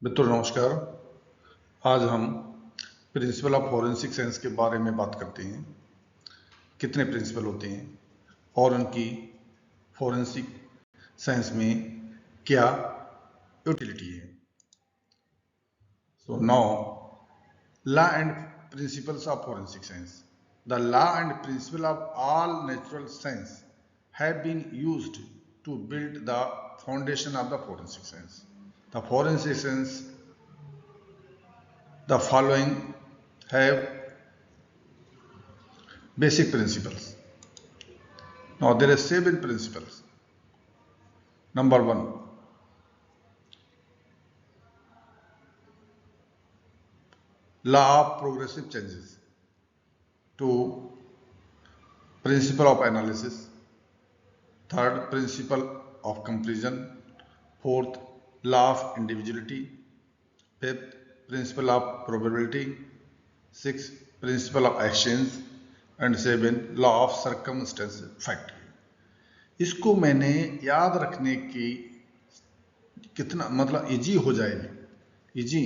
मित्रों नमस्कार। आज हम प्रिंसिपल ऑफ फॉरेंसिक साइंस के बारे में बात करते हैं। कितने प्रिंसिपल होते हैं और उनकी फॉरेंसिक साइंस में क्या यूटिलिटी है। So now law and principles of forensic science. The law and principle of all natural science have been used to build the foundation of the forensic science. The forensic science, the following have basic principles. Now there are 7 principles. Number 1, law of progressive changes. 2, principle of analysis. 3rd, principle of comparison. 4th, law of individuality. 5th, principle of probability. 6th, principle of exchange. And 7, law of circumstance fact. इसको मैंने याद रखने की कितना मतलब easy हो जाएगी, easy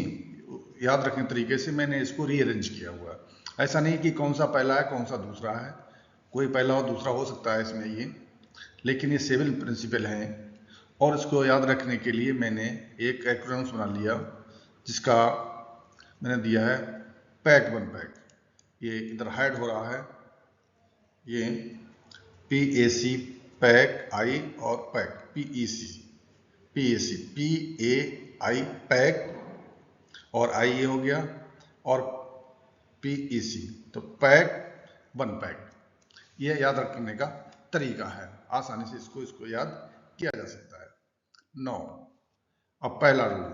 याद रखने तरीके से मैंने इसको रीअरेंज किया हुआ है। ऐसा नहीं कि कौन सा पहला है कौन सा दूसरा है, कोई पहला और दूसरा हो सकता है इसमें ये, लेकिन ये 7 प्रिंसिपल हैं और इसको याद रखने के लिए मैंने एक एक्रोनिम्स बना लिया जिसका मैंने दिया है पैक 1 पैक। ये इधर हाइड हो रहा है, ये PAC पैक आई और पैक PEC PAI पैक और आई ये हो गया और PEC तो पैक 1 पैक। ये याद रखने का तरीका है, आसानी से इसको याद किया जा सकता है। 9, अब पहला रूल,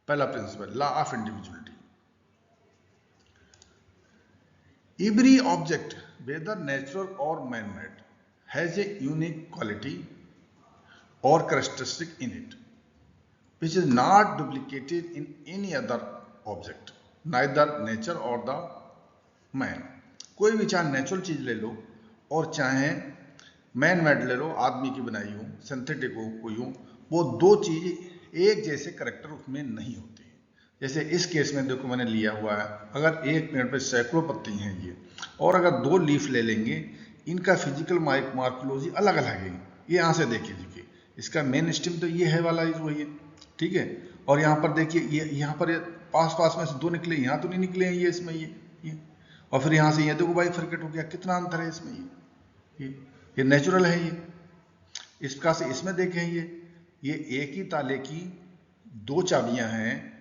पहला principle, law of individuality. Every object whether natural or man-made has a unique quality or characteristic in it which is not duplicated in any other object, neither nature or the man। कोई भी चाहे natural चीज ले लो और चाहे man made ले लो, आदमी की बनाई हो, सिंथेटिक हो कोई हो, वो दो चीज एक जैसे करेक्टर उसमें नहीं होते। जैसे इस केस में देखो मैंने लिया हुआ है, अगर एक पेड़ पे सैकड़ों पत्ती हैं ये और अगर 2 लीफ ले लेंगे, इनका फिजिकल मार्कोलॉजी अलग अलग है। ये यहाँ से देखिए, इसका मेन स्टेम तो ये है वाला जो है, ठीक है। और यहाँ पर देखिए ये यहाँ पर पास में से 2 निकले, यहाँ तो नहीं निकले हैं ये इसमें ये और फिर यहाँ से ये देखो भाई फर्केट हो गया, कितना अंतर है इसमें। ये नेचुरल है। ये इस प्रकार से इसमें देखें ये एक ही ताले की 2 चाबियां हैं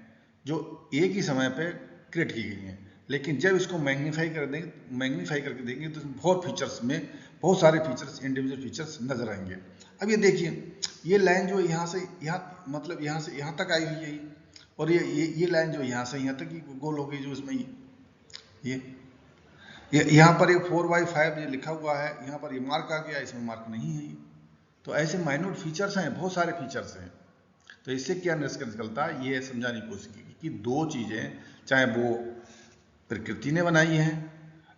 जो एक ही समय पे क्रिएट की गई हैं, लेकिन जब इसको मैग्नीफाई करके देंगे तो बहुत फीचर्स में बहुत सारे फीचर्स, इंडिविजुअल फीचर्स नजर आएंगे। अब ये देखिए ये लाइन जो यहाँ से यहाँ मतलब यहाँ से यहाँ तक आई हुई है और ये लाइन जो यहाँ से यहाँ तक गोल हो गई जो इसमें ये यहाँ पर ये 4/5 ये लिखा हुआ है, यहाँ पर ये मार्क आ गया, इसमें मार्क नहीं है। तो ऐसे माइन्यूट फीचर्स हैं, बहुत सारे फीचर्स हैं। तो इससे क्या निकलता है, ये समझाने की कोशिश की कि 2 चीजें चाहे वो प्रकृति ने बनाई हैं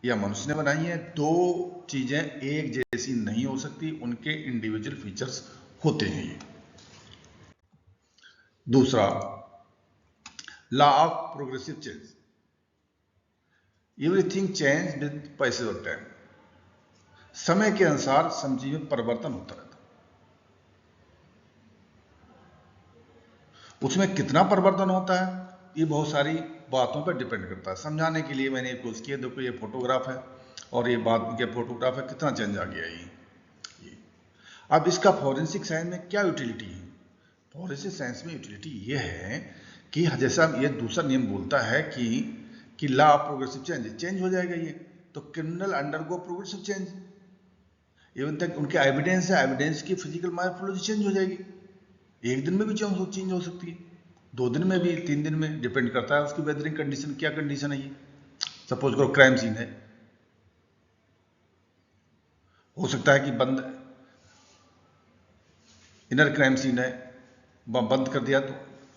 या मनुष्य ने बनाई हैं, 2 चीजें एक जैसी नहीं हो सकती, उनके इंडिविजुअल फीचर्स होते हैं। ये दूसरा, law of progressive change. Everything change with passage of time. समय के अनुसार सब चीज में परिवर्तन होता रहता। उसमें कितना परिवर्तन होता है ये बहुत सारी बातों पर डिपेंड करता है। समझाने के लिए मैंने कोशिश किया, देखो ये फोटोग्राफ है और ये बाद के फोटोग्राफ है, कितना चेंज आ गया ये। अब इसका फॉरेंसिक साइंस में क्या यूटिलिटी है? फॉरेंसिक साइंस में यूटिलिटी ये है कि जैसा ये दूसरा नियम बोलता है कि लॉ ऑफ प्रोग्रेसिव चेंज हो जाएगा ये, तो criminal undergo progressive change. Even तक उनके एविडेंस है, एविडेंस की फिजिकल मार्फोलॉजी चेंज हो जाएगी। एक दिन में भी चेंज हो सकती है, 2 दिन में भी, 3 दिन में, डिपेंड करता है उसकी वेदरिंग कंडीशन, क्या कंडीशन है ये। सपोज करो क्राइम सीन है, हो सकता है कि बंद इनर क्राइम सीन है, बंद कर दिया तो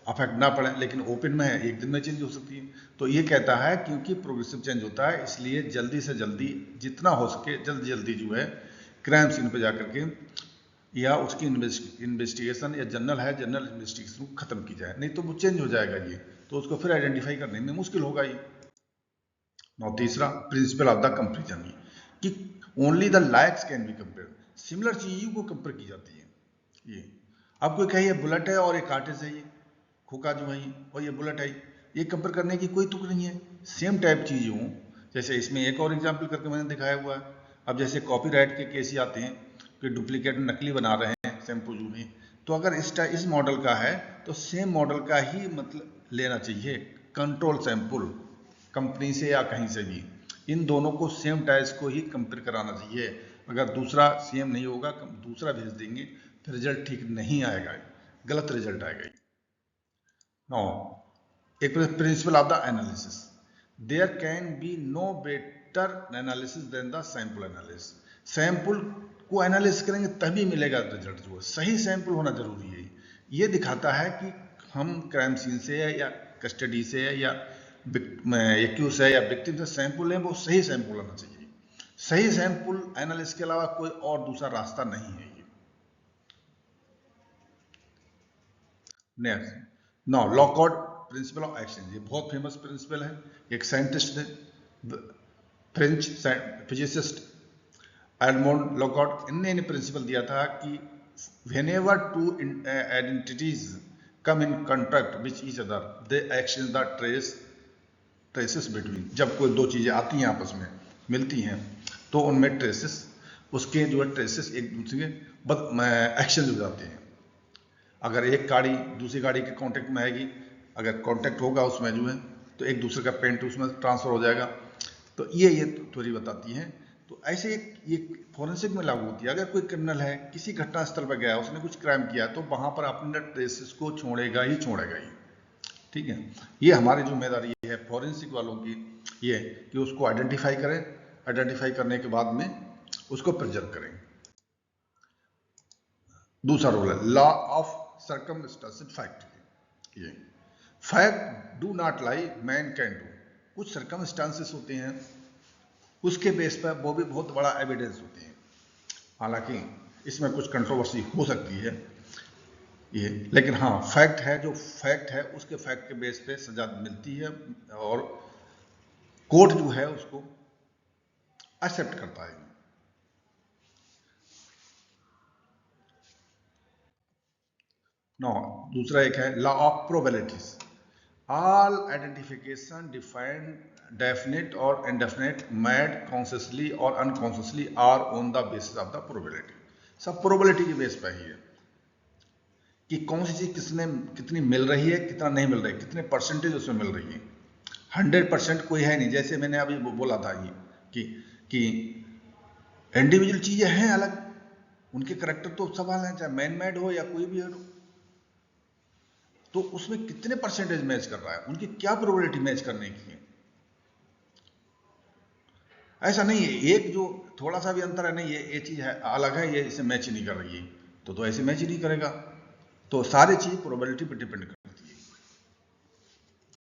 अफेक्ट ना पड़े, लेकिन ओपन में है, 1 दिन में चेंज हो सकती है। तो ये कहता है क्योंकि प्रोग्रेसिव चेंज होता है, इसलिए जल्दी से जल्दी जितना हो सके जल्दी जो है क्राइम सीन पे जाकर के या उसकी इन्वेस्टिगेशन या जनरल है, जनरल इन्वेस्टिगेशन को खत्म की जाए, नहीं तो वो चेंज हो जाएगा ये, तो उसको फिर आइडेंटिफाई करने में मुश्किल होगा ये। नौ तीसरा प्रिंसिपल ऑफ द कंपेरिजन, कि only the likes can be compare, similar चीजों को कंपेयर की जाती है। ये अब कोई कहे ये बुलेट है और एक आर्टिस्ट है, ये खोका जो है और ये बुलेट है, ये कंपेयर करने की कोई तुक नहीं है। सेम टाइप चीज़ों, जैसे इसमें एक और एग्जांपल करके मैंने दिखाया हुआ है। अब जैसे कॉपीराइट के केस आते हैं कि डुप्लीकेट नकली बना रहे हैं शैम्पू जो भी, तो अगर इस मॉडल का है तो सेम मॉडल का ही मतलब लेना चाहिए, कंट्रोल सैंपल कंपनी से या कहीं से भी, इन दोनों को सेम टाइप्स को ही कंपेयर कराना चाहिए। अगर दूसरा सेम नहीं होगा, दूसरा भेज देंगे तो रिजल्ट ठीक नहीं आएगा, गलत रिजल्ट आएगा। नो एक principle of the analysis, there can be no better analysis than the sample analysis, sample को एनालिसिस करेंगे तभी मिलेगा रिजल्ट, जो है सही सैंपल होना जरूरी है। ये दिखाता है कि हम क्राइम सीन से या कस्टडी से या एक्यूज है या विक्टिम से सैंपल है, वो सही सैंपल होना चाहिए। सही सैंपल एनालिसिस के अलावा कोई और दूसरा रास्ता नहीं है ये। Next now lockout principle of action, ये बहुत फेमस प्रिंसिपल है। एक साइंटिस्ट ने, फ्रेंच फिजिसिस्ट एडमोंड लॉकआउट, इन्होंने प्रिंसिपल दिया था कि whenever two identities come in contact with each other, they exchange the traces between, जब कोई दो चीजें आती हैं आपस में मिलती हैं तो उनमें ट्रेसेस, उसके जो है ट्रेसेस एक दूसरे के एक्सचेंज हो जाते हैं। अगर एक गाड़ी दूसरी गाड़ी के कांटेक्ट में आएगी, अगर कांटेक्ट होगा उसमें जो है तो एक दूसरे का पेंट उसमें ट्रांसफर हो जाएगा। तो ये थ्योरी बताती है। तो ऐसे ये फॉरेंसिक में लागू होती है। अगर कोई क्रिमिनल है, किसी घटना स्थल पर गया, उसने कुछ क्राइम किया, तो वहां पर अपने ट्रेसेस को छोड़ेगा ही छोड़ेगा ही। ठीक है, ये हमारी जिम्मेदारी है फॉरेंसिक वालों की, ये कि उसको आइडेंटिफाई करें, आइडेंटिफाई करने के बाद में उसको प्रिजर्व करें। दूसरा रोल है लॉ ऑफ सर्कमस्टेंशियल फैक्ट, ये fact do not lie, man can do. कुछ सर्कमस्टांसेस होते हैं, उसके बेस पर वो भी बहुत बड़ा एविडेंस होते हैं। हालांकि इसमें कुछ कंट्रोवर्सी हो सकती है ये, लेकिन हाँ फैक्ट है, जो फैक्ट है उसके फैक्ट के बेस पे सजा मिलती है और कोर्ट जो है उसको एक्सेप्ट करता है। नो दूसरा एक है law of probabilities, all identification defined definite और इनडेफिनेट मेड कॉन्शियसली और unconsciously are on the basis of the probability. सब प्रोबेबिलिटी के बेस पर ही है कि कौन सी चीज कितनी मिल रही है, कितना नहीं मिल रही है, कितने परसेंटेज उसमें मिल रही है। 100% कोई है नहीं। जैसे मैंने अभी बोला था ये कि इंडिविजुअल चीजें हैं अलग, उनके करेक्टर तो सब अलग हैं, चाहे मैन मेड हो या कोई भी हो, तो उसमें कितने परसेंटेज मैच कर रहा है, उनकी क्या प्रोबेबिलिटी मैच करने की है। ऐसा नहीं है एक जो थोड़ा सा भी अंतर है, नहीं ये चीज है अलग है, ये इसे मैच नहीं कर रही है, तो ऐसे मैच ही नहीं करेगा। तो सारी चीज प्रोबेबिलिटी पर डिपेंड करती है।